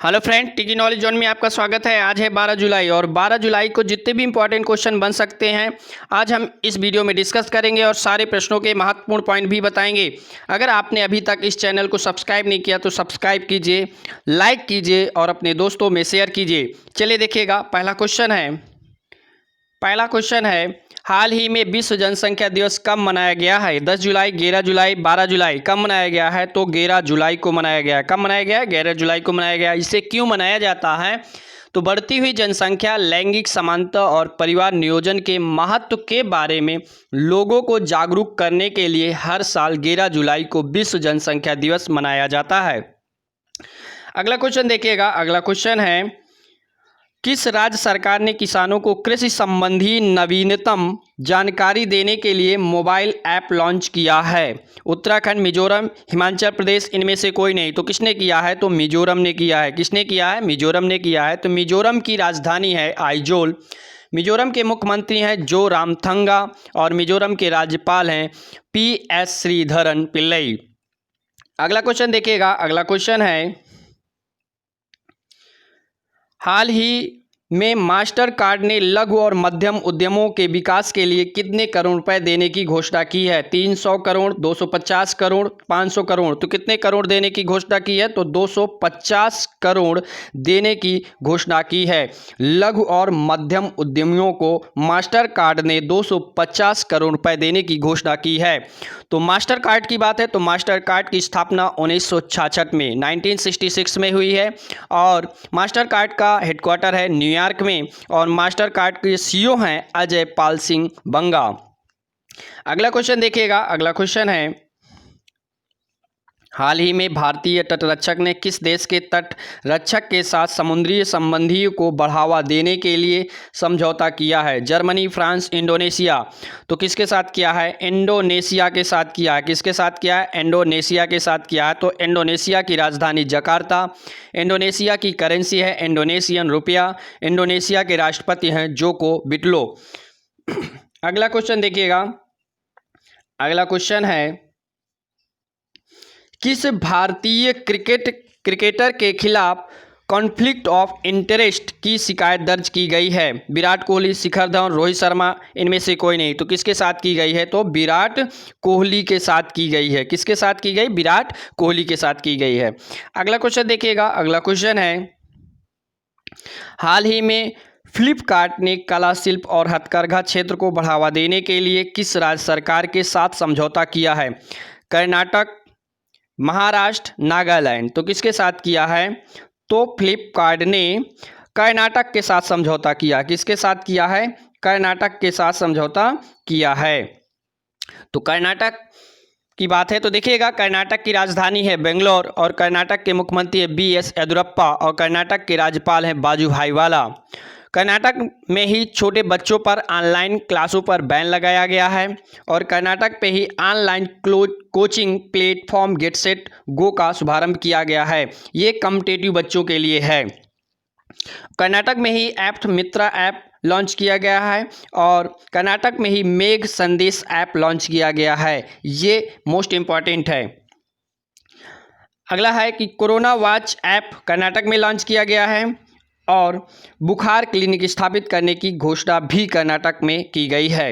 Hello friend, टिकी knowledge zone में आपका स्वागत है। आज है 12 जुलाई और 12 जुलाई को जितने भी इंपॉर्टेंट क्वेश्चन बन सकते हैं आज हम इस वीडियो में डिस्कस करेंगे और सारे प्रश्नों के महत्वपूर्ण पॉइंट भी बताएंगे। अगर आपने अभी तक इस चैनल को सब्सक्राइब नहीं किया तो सब्सक्राइब कीजिए, लाइक कीजिए और अपने दोस्तों में शेयर कीजिए। चलिए देखिएगा, पहला क्वेश्चन है हाल ही में विश्व जनसंख्या दिवस कब मनाया गया है? 10 जुलाई, 11 जुलाई, 12 जुलाई। कब मनाया गया है? तो 11 जुलाई को मनाया गया है। कब मनाया गया है? 11 जुलाई को मनाया गया है। इसे क्यों मनाया जाता है? तो बढ़ती हुई जनसंख्या, लैंगिक समानता और परिवार नियोजन के महत्व के बारे में लोगों को जागरूक करने के लिए हर साल 11 जुलाई को विश्व जनसंख्या दिवस मनाया जाता है। अगला क्वेश्चन देखिएगा, अगला क्वेश्चन है किस राज्य सरकार ने किसानों को कृषि संबंधी नवीनतम जानकारी देने के लिए मोबाइल ऐप लॉन्च किया है? उत्तराखंड, मिजोरम, हिमाचल प्रदेश, इनमें से कोई नहीं। तो किसने किया है? तो मिजोरम ने किया है। किसने किया है? मिजोरम ने किया है। तो मिजोरम की राजधानी है आइजोल। मिजोरम के मुख्यमंत्री हैं जो रामथंगा और मिजोरम के राज्यपाल हैं PS श्रीधरन पिल्लई। अगला क्वेश्चन देखिएगा, अगला क्वेश्चन है हाल ही में मास्टर कार्ड ने लघु और मध्यम उद्यमों के विकास के लिए कितने करोड़ रुपए देने की घोषणा की है? 300 करोड़, 250 करोड़, 500 करोड़। तो कितने करोड़ देने की घोषणा की है? तो 250 करोड़ देने की घोषणा की है। लघु और मध्यम उद्यमियों को मास्टर कार्ड ने 250 करोड़ रुपए देने की घोषणा की है। तो मास्टर कार्ड की बात है तो मास्टर कार्ड की स्थापना 1966 में 1966 में हुई है और मास्टर कार्ड का हेडक्वार्टर है न्यूयॉर्क में और मास्टर कार्ड के CEO हैं अजय पाल सिंह बंगा। अगला क्वेश्चन देखिएगा, अगला क्वेश्चन है हाल ही में भारतीय तटरक्षक ने किस देश के तट रक्षक के साथ समुद्री संबंधियों को बढ़ावा देने के लिए समझौता किया है? Germany, France, Indonesia. तो किसके साथ किया है? इंडोनेशिया के साथ किया है। किसके साथ किया है? इंडोनेशिया के साथ किया है। तो इंडोनेशिया की राजधानी जकार्ता। इंडोनेशिया की करेंसी है इंडोनेशियन रुपया। इंडोनेशिया के राष्ट्रपति हैं जोको विडोडो। अगला क्वेश्चन देखिएगा, अगला क्वेश्चन है किस भारतीय क्रिकेटर के खिलाफ कॉन्फ्लिक्ट ऑफ इंटरेस्ट की शिकायत दर्ज की गई है? विराट कोहली, शिखर धवन, रोहित शर्मा, इनमें से कोई नहीं। तो किसके साथ की गई है? तो विराट कोहली के साथ की गई है। किसके साथ की गई? विराट कोहली के साथ की गई है। अगला क्वेश्चन देखिएगा, अगला क्वेश्चन है हाल ही में फ्लिपकार्ट ने कला, शिल्प और हथकरघा क्षेत्र को बढ़ावा देने के लिए किस राज्य सरकार के साथ समझौता किया है? कर्नाटक, महाराष्ट्र, नागालैंड। तो किसके साथ किया है? तो फ्लिपकार्ट ने कर्नाटक के साथ समझौता किया। किसके साथ किया है? कर्नाटक के साथ समझौता किया है। तो कर्नाटक की बात है तो देखिएगा, कर्नाटक की राजधानी है बेंगलोर और कर्नाटक के मुख्यमंत्री है BS येदियुरप्पा और कर्नाटक के राज्यपाल हैं वाजुभाई वाला। कर्नाटक में ही छोटे बच्चों पर ऑनलाइन क्लासों पर बैन लगाया गया है और कर्नाटक पे ही online coaching platform get set go का शुभारंभ किया गया है। ये कॉम्पिटिटिव बच्चों के लिए है। कर्नाटक में ही ऐप्ट मित्रा ऐप लॉन्च किया गया है और कर्नाटक में ही मेघ संदेश ऐप लॉन्च किया गया है। ये मोस्ट इम्पॉर्टेंट है। अगला है कि कोरोना वॉच ऐप कर्नाटक में लॉन्च किया गया है और बुखार क्लिनिक स्थापित करने की घोषणा भी कर्नाटक में की गई है।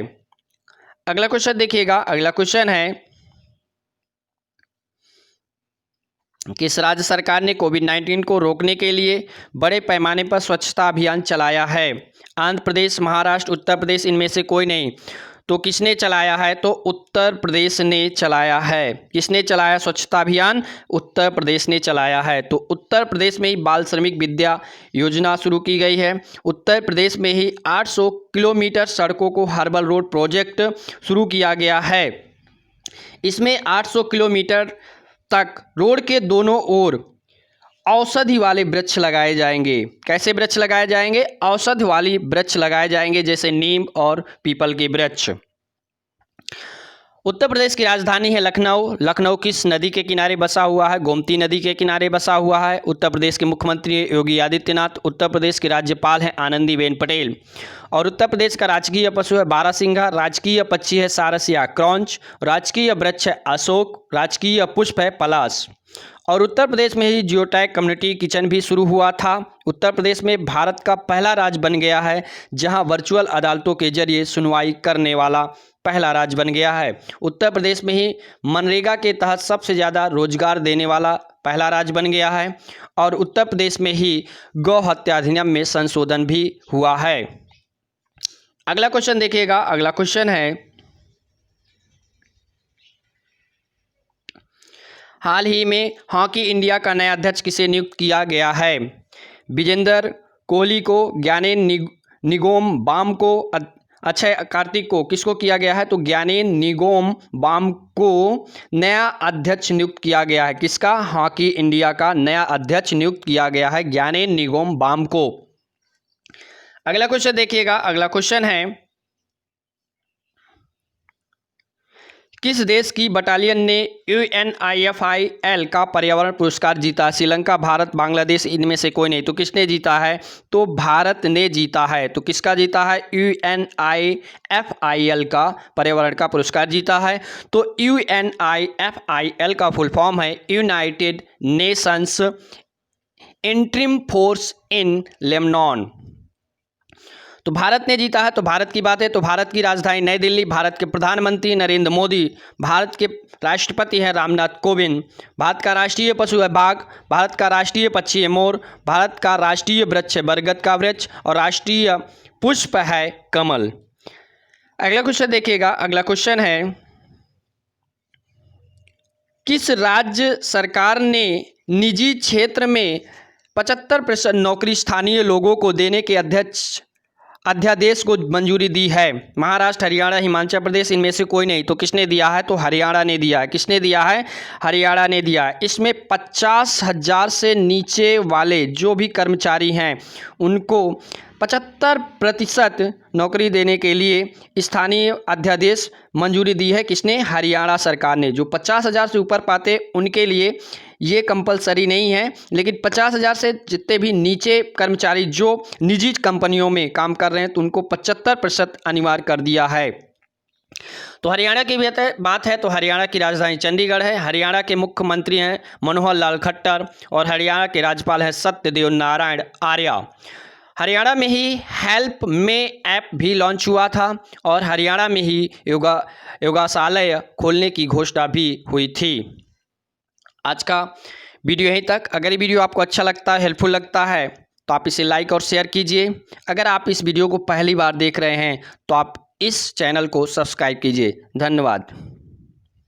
अगला क्वेश्चन देखिएगा, अगला क्वेश्चन है किस राज्य सरकार ने कोविड-19 को रोकने के लिए बड़े पैमाने पर स्वच्छता अभियान चलाया है? आंध्र प्रदेश, महाराष्ट्र, उत्तर प्रदेश, इनमें से कोई नहीं। तो किसने चलाया है? तो उत्तर प्रदेश ने चलाया है। किसने चलाया स्वच्छता अभियान? उत्तर प्रदेश ने चलाया है। तो उत्तर प्रदेश में ही बाल श्रमिक विद्या योजना शुरू की गई है। उत्तर प्रदेश में ही 800 किलोमीटर सड़कों को हर्बल रोड प्रोजेक्ट शुरू किया गया है। इसमें 800 किलोमीटर तक रोड के दोनों ओर औषधि वाले वृक्ष लगाए जाएंगे। कैसे वृक्ष लगाए जाएंगे? औषधि वाली वृक्ष लगाए जाएंगे, जैसे नीम और पीपल के वृक्ष। उत्तर प्रदेश की राजधानी है लखनऊ। लखनऊ किस नदी के किनारे बसा हुआ है? गोमती नदी के किनारे बसा हुआ है। उत्तर प्रदेश के मुख्यमंत्री योगी आदित्यनाथ। उत्तर प्रदेश के राज्यपाल हैं आनंदीबेन पटेल और उत्तर प्रदेश का राजकीय पशु है बारहसिंघा। राजकीय पक्षी है सारस या क्रॉन्च। राजकीय वृक्ष है अशोक। राजकीय पुष्प है पलाश और उत्तर प्रदेश में ही जियोटैग कम्युनिटी किचन भी शुरू हुआ था। उत्तर प्रदेश में भारत का पहला राज्य बन गया है जहां वर्चुअल अदालतों के जरिए सुनवाई करने वाला पहला राज्य बन गया है। उत्तर प्रदेश में ही मनरेगा के तहत सबसे ज़्यादा रोजगार देने वाला पहला राज्य बन गया है और उत्तर प्रदेश में ही गौ हत्या अधिनियम में संशोधन भी हुआ है। अगला क्वेश्चन देखिएगा। अगला क्वेश्चन है, हाल ही में हॉकी इंडिया का नया अध्यक्ष किसे नियुक्त किया गया है? विजेंदर कोहली को, ज्ञानेन निगोम बाम को, अक्षय कार्तिक को, किसको किया गया है? तो ज्ञानेन निगोम बाम को नया अध्यक्ष नियुक्त किया गया है। किसका? हॉकी इंडिया का नया अध्यक्ष नियुक्त किया गया है ज्ञानेन निगोम बाम को। अगला क्वेश्चन देखिएगा। अगला क्वेश्चन है, किस देश की बटालियन ने UNIFIL का पर्यावरण पुरस्कार जीता? श्रीलंका, भारत, बांग्लादेश, इनमें से कोई नहीं। तो किसने जीता है? तो भारत ने जीता है। तो किसका जीता है? UNIFIL का पर्यावरण का पुरस्कार जीता है। तो UNIFIL का फुल फॉर्म है United Nations interim force in Lebanon. तो भारत ने जीता है। तो भारत की बात है तो भारत की राजधानी नई दिल्ली, भारत के प्रधानमंत्री नरेंद्र मोदी, भारत के राष्ट्रपति हैं रामनाथ कोविंद, भारत का राष्ट्रीय पशु है बाघ, भारत का राष्ट्रीय पक्षी है मोर, भारत का राष्ट्रीय वृक्ष है बरगद का वृक्ष और राष्ट्रीय पुष्प है कमल। अगला क्वेश्चन देखिएगा। अगला क्वेश्चन है, किस राज्य सरकार ने निजी क्षेत्र में 75% नौकरी स्थानीय लोगों को देने के अध्यादेश को मंजूरी दी है? महाराष्ट्र, हरियाणा, हिमाचल प्रदेश, इनमें से कोई नहीं। तो किसने दिया है? तो हरियाणा ने दिया है। किसने दिया है? हरियाणा ने दिया है। इसमें 50,000 से नीचे वाले जो भी कर्मचारी हैं उनको 75% नौकरी देने के लिए स्थानीय अध्यादेश मंजूरी दी है। किसने? हरियाणा सरकार ने। जो 50,000 से ऊपर पाते उनके लिए ये कंपलसरी नहीं है, लेकिन 50,000 से जितने भी नीचे कर्मचारी जो निजी कंपनियों में काम कर रहे हैं तो उनको 75% अनिवार्य कर दिया है। तो हरियाणा की बात है तो हरियाणा की राजधानी चंडीगढ़ है। हरियाणा के मुख्यमंत्री हैं मनोहर लाल खट्टर और हरियाणा के राज्यपाल हैं सत्यदेव नारायण आर्य। हरियाणा में ही हेल्प में ऐप भी लॉन्च हुआ था और हरियाणा में ही योगाशालय खोलने की घोषणा भी हुई थी। आज का वीडियो यहीं तक। अगर ये वीडियो आपको अच्छा लगता है, हेल्पफुल लगता है तो आप इसे लाइक और शेयर कीजिए। अगर आप इस वीडियो को पहली बार देख रहे हैं तो आप इस चैनल को सब्सक्राइब कीजिए। धन्यवाद।